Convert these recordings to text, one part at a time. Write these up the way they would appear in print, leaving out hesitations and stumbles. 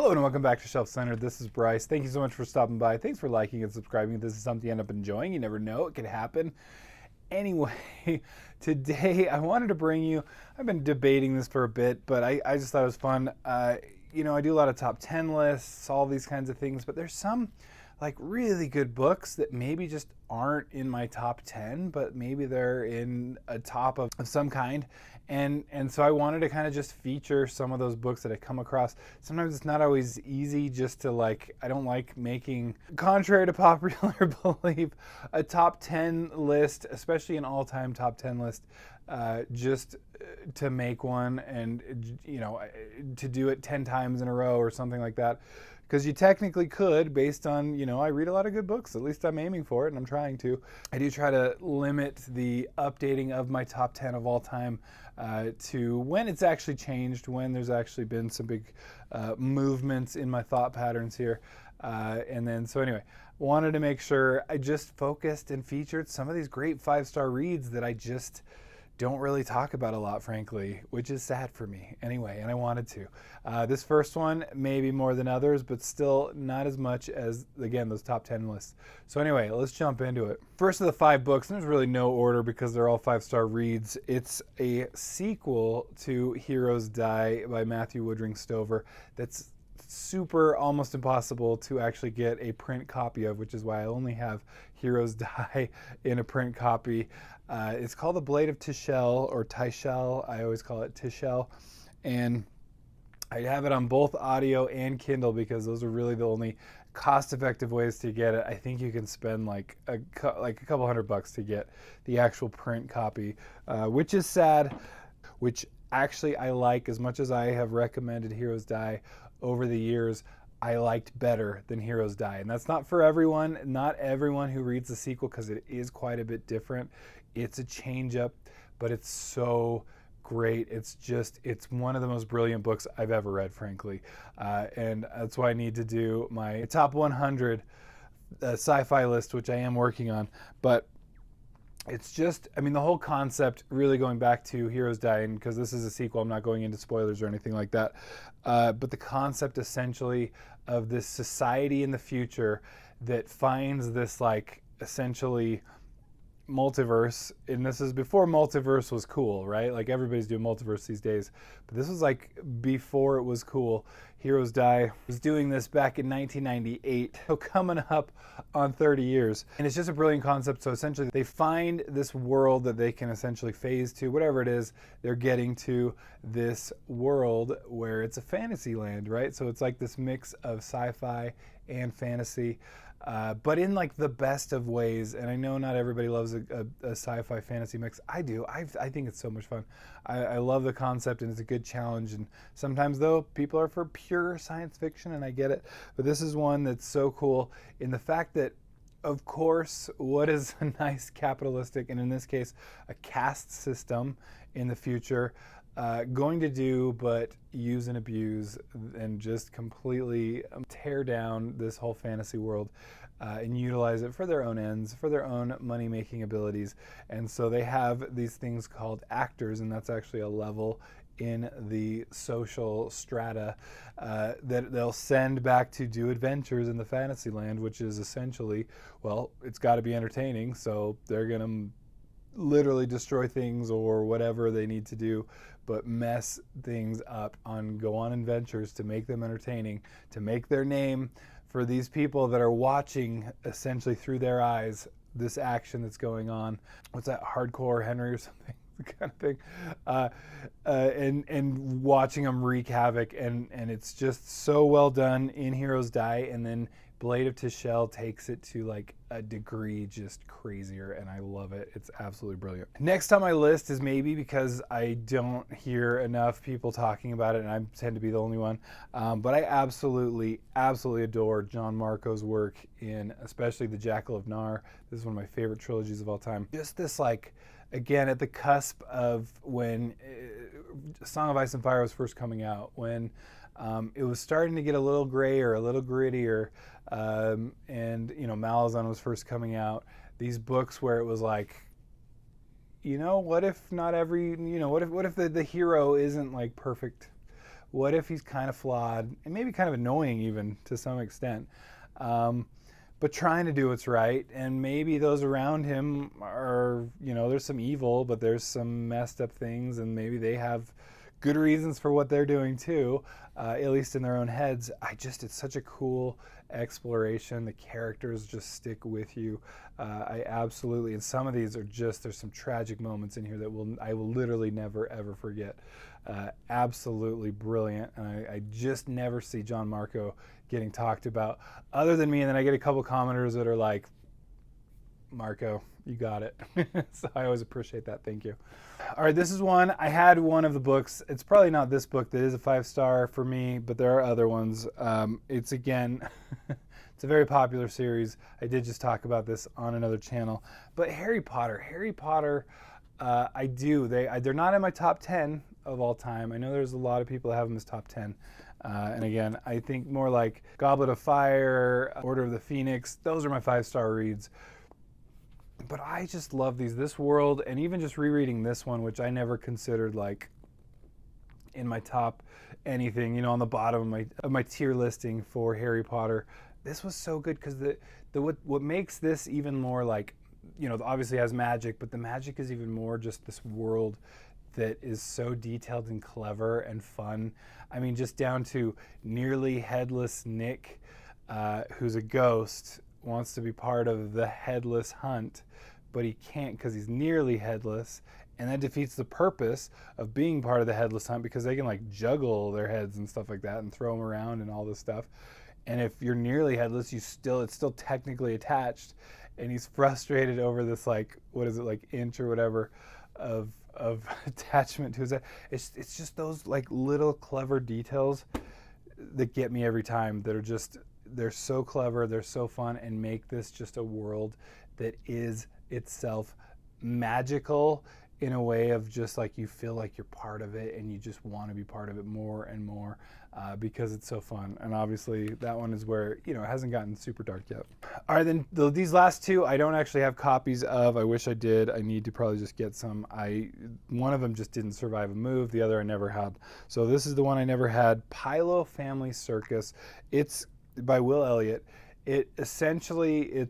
Hello and welcome back to Shelf Center. This is Bryce. Thank you so much for stopping by. Thanks for liking and subscribing. If this is something you end up enjoying, you never know, it could happen. Anyway, today I wanted to bring you, I've been debating this for a bit, but I just thought it was fun. I do a lot of top 10 lists, all these kinds of things, but there's some like really good books that maybe just aren't in my top 10, but maybe they're in a top of some kind. And so I wanted to kind of just feature some of those books that I come across. Sometimes it's not always easy just to I don't like making, contrary to popular belief, a top 10 list, especially an all-time top 10 list, just to make one and, to do it 10 times in a row or something like that. Because you technically could, based on, I read a lot of good books. At least I'm aiming for it, and I'm trying to. I do try to limit the updating of my top 10 of all time to when it's actually changed, when there's actually been some big movements in my thought patterns here. So anyway, wanted to make sure I just focused and featured some of these great 5-star reads that I just don't really talk about a lot, frankly, which is sad for me anyway, and I wanted to. This first one, maybe more than others, but still not as much as, again, those top 10 lists. So anyway, let's jump into it. First of the 5 books, and there's really no order because they're all 5-star reads. It's a sequel to Heroes Die by Matthew Woodring Stover that's super almost impossible to actually get a print copy of, which is why I only have Heroes Die in a print copy. It's called The Blade of Tishel, or Tyshel. I always call it Tishel. And I have it on both audio and Kindle because those are really the only cost-effective ways to get it. I think you can spend like a couple $100 to get the actual print copy, which is sad, which actually I like. As much as I have recommended Heroes Die over the years, I liked better than Heroes Die. And that's not for everyone, not everyone who reads the sequel, because it is quite a bit different. It's a change up, but it's so great. It's one of the most brilliant books I've ever read, frankly. And that's why I need to do my top 100 sci-fi list, which I am working on. But it's just, the whole concept, really going back to Heroes Die, and because this is a sequel, I'm not going into spoilers or anything like that, but the concept essentially of this society in the future that finds this essentially multiverse, and this is before multiverse was cool, right? Like everybody's doing multiverse these days, but this was before it was cool. Heroes Die was doing this back in 1998, so coming up on 30 years. And it's just a brilliant concept. So essentially they find this world that they can essentially phase to, whatever it is, they're getting to this world where it's a fantasy land, right? So it's like this mix of sci-fi and fantasy. But in the best of ways, and I know not everybody loves a sci-fi fantasy mix. I do. I think it's so much fun. I love the concept, and it's a good challenge. And sometimes, though, people are for pure science fiction, and I get it. But this is one that's so cool in the fact that, of course, what is a nice capitalistic, and in this case, a caste system in the future, going to do but use and abuse and just completely tear down this whole fantasy world and utilize it for their own ends, for their own money-making abilities. And so they have these things called actors, and that's actually a level in the social strata that they'll send back to do adventures in the fantasy land, which is essentially, well, it's got to be entertaining, so they're going to literally destroy things or whatever they need to do, but mess things up, go on adventures to make them entertaining, to make their name for these people that are watching essentially through their eyes this action that's going on. What's that, Hardcore Henry or something? Kind of thing, and watching them wreak havoc, and it's just so well done in Heroes Die, and then Blade of Tishel takes it to a degree just crazier, and I love it. It's absolutely brilliant. Next on my list is maybe because I don't hear enough people talking about it, and I tend to be the only one, but I absolutely adore John Marco's work in especially The Jackal of Nar. This is one of my favorite trilogies of all time. Just this again, at the cusp of when Song of Ice and Fire was first coming out, when it was starting to get a little grayer, a little grittier, and Malazan was first coming out. These books where it was what if not every, what if the hero isn't perfect? What if he's kind of flawed and maybe kind of annoying even to some extent? But trying to do what's right, and maybe those around him are, there's some evil, but there's some messed up things, and maybe they have good reasons for what they're doing too, at least in their own heads. It's such a cool exploration. The characters just stick with you. I absolutely, and some of these are just, there's some tragic moments in here that I will literally never ever forget. Absolutely brilliant, and I just never see John Marco getting talked about other than me, and then I get a couple commenters that are like, Marco, you got it. So I always appreciate that. Thank you. All right, this is one. I had one of the books. It's probably not this book that is a 5-star for me, but there are other ones. It's again, it's a very popular series. I did just talk about this on another channel. But Harry Potter, they're not in my top 10 of all time. I know there's a lot of people that have them as top 10. And again, I think more like Goblet of Fire, Order of the Phoenix, those are my 5-star reads. But I just love these. This world, and even just rereading this one, which I never considered like in my top anything, on the bottom of my tier listing for Harry Potter. This was so good because what makes this even more like, obviously has magic, but the magic is even more just this world that is so detailed and clever and fun. I mean, just down to nearly headless Nick, who's a ghost, wants to be part of the headless hunt, but he can't because he's nearly headless, and that defeats the purpose of being part of the headless hunt, because they can like juggle their heads and stuff like that and throw them around and all this stuff. And if you're nearly headless, it's still technically attached, and he's frustrated over this inch or whatever of attachment to his head. It's just those like little clever details that get me every time, that are just, they're so clever, they're so fun, and make this just a world that is itself magical in a way of just like, you feel like you're part of it and you just want to be part of it more and more, because it's so fun. And obviously that one is where, it hasn't gotten super dark yet. All right, then these last two I don't actually have copies of. I wish I did. I need to probably just get some. One of them just didn't survive a move. The other I never had. So this is the one I never had, Pilo Family Circus. It's by Will Elliott. It's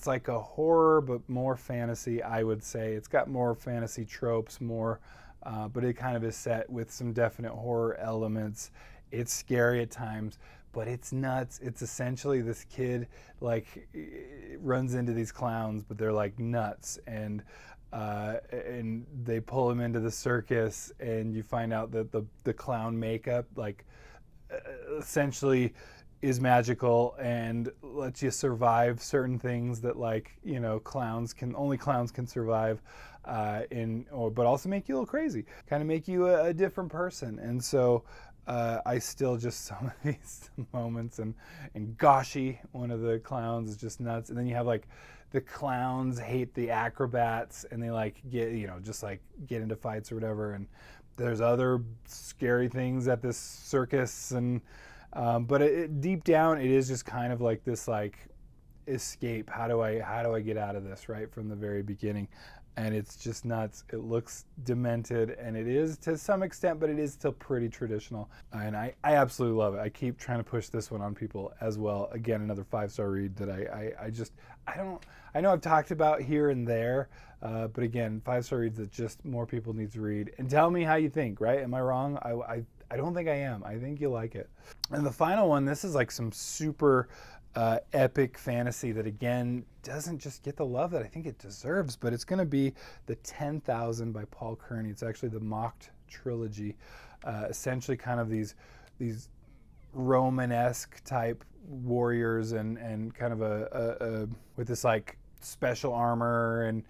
like a horror, but more fantasy, I would say. It's got more fantasy tropes, but it kind of is set with some definite horror elements. It's scary at times, but it's nuts. It's essentially this kid like runs into these clowns, but they're like nuts, and they pull him into the circus, and you find out that the clown makeup essentially is magical and lets you survive certain things that only clowns can survive, but also make you a little crazy, kind of make you a different person. And so I still just, some of these moments, and Goshi, one of the clowns, is just nuts. And then you have like the clowns hate the acrobats, and they get into fights or whatever. And there's other scary things at this circus, and but deep down, it is just kind of like this escape. How do I get out of this, right, from the very beginning? And it's just nuts. It looks demented, and it is to some extent, but it is still pretty traditional. And I absolutely love it. I keep trying to push this one on people as well. Again, another 5-star read that I know I've talked about here and there, but again, 5-star reads that just more people need to read. And tell me how you think, right? Am I wrong? I don't think I am. I think you'll like it. And the final one, this is like some super epic fantasy that, again, doesn't just get the love that I think it deserves, but it's going to be The 10,000 by Paul Kearney. It's actually the mocked trilogy, essentially kind of these Romanesque type warriors, and kind of with this like special armor, and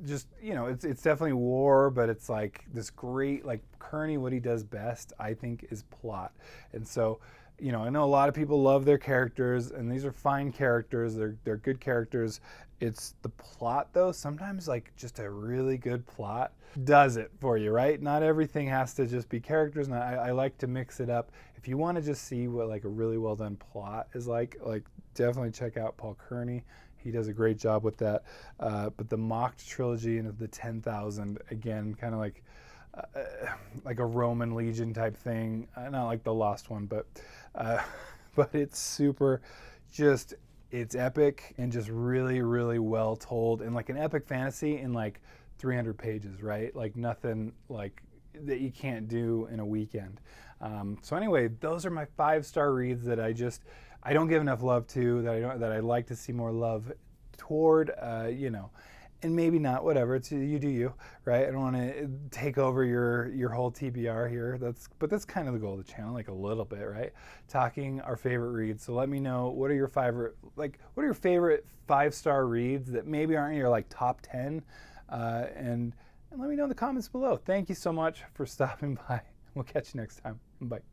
it's definitely war, but it's like this great, like Kearney, what he does best, I think, is plot. And so, I know a lot of people love their characters, and these are fine characters. They're good characters. It's the plot, though. Sometimes like just a really good plot does it for you, right? Not everything has to just be characters, and I like to mix it up. If you want to just see what like a really well done plot is like definitely check out Paul Kearney. He does a great job with that. But the mocked trilogy and the 10,000, again, kind of like like a Roman legion type thing, not like the Lost one, but uh, but it's super, just it's epic and just really really well told, and like an epic fantasy in like 300 pages, right? Like nothing like that you can't do in a weekend. So anyway, those are my 5-star reads that I don't give enough love to, that I'd like to see more love toward, you know, and maybe not, whatever. It's you do you, right? I don't want to take over your whole TBR here. But that's kind of the goal of the channel, like a little bit, right? Talking our favorite reads. So let me know, what are your favorite 5-star reads that maybe aren't in your like top 10, and let me know in the comments below. Thank you so much for stopping by. We'll catch you next time. Bye.